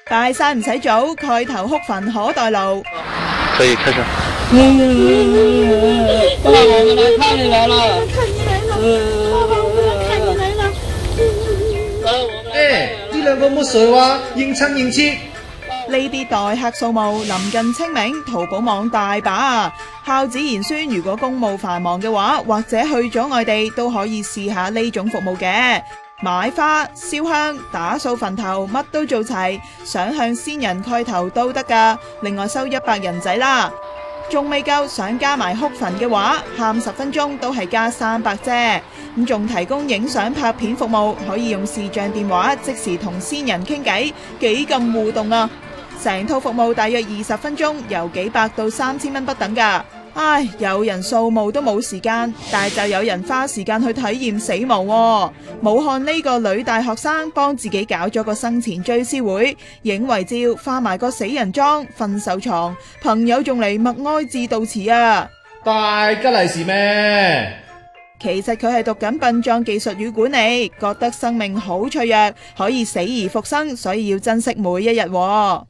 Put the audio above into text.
拜山唔使早，蓋頭哭墳可待勞。可以開始。爸爸，我們來看你來了。爸爸，我們來看你來了。呢兩個乜水話應親應切。呢啲待客數目臨近清明，淘寶網大把啊！孝子賢孫如果公務繁忙嘅話，或者去咗外地，都可以試下呢種服務嘅。買花、燒香、打掃墳頭，乜都做齊，想向先人蓋頭都得噶。另外收100人仔啦，仲未夠，想加埋哭墳嘅話，喊10分鐘都係加300啫。咁仲提供影相拍片服務，可以用視像電話即時同先人傾偈，幾咁互動啊！成套服務大約20分鐘，由幾百到3000蚊不等噶。唉，有人掃墓都冇時間，但係就有人花時間去體驗死亡喎。武漢呢個女大學生幫自己搞咗個生前追思會，影遺照，化埋個死人妝，瞓壽床，朋友仲嚟默哀致悼詞啊！大吉利是咩？其實佢係讀緊殯葬技術與管理，覺得生命好脆弱，可以死而復生，所以要珍惜每一日喎。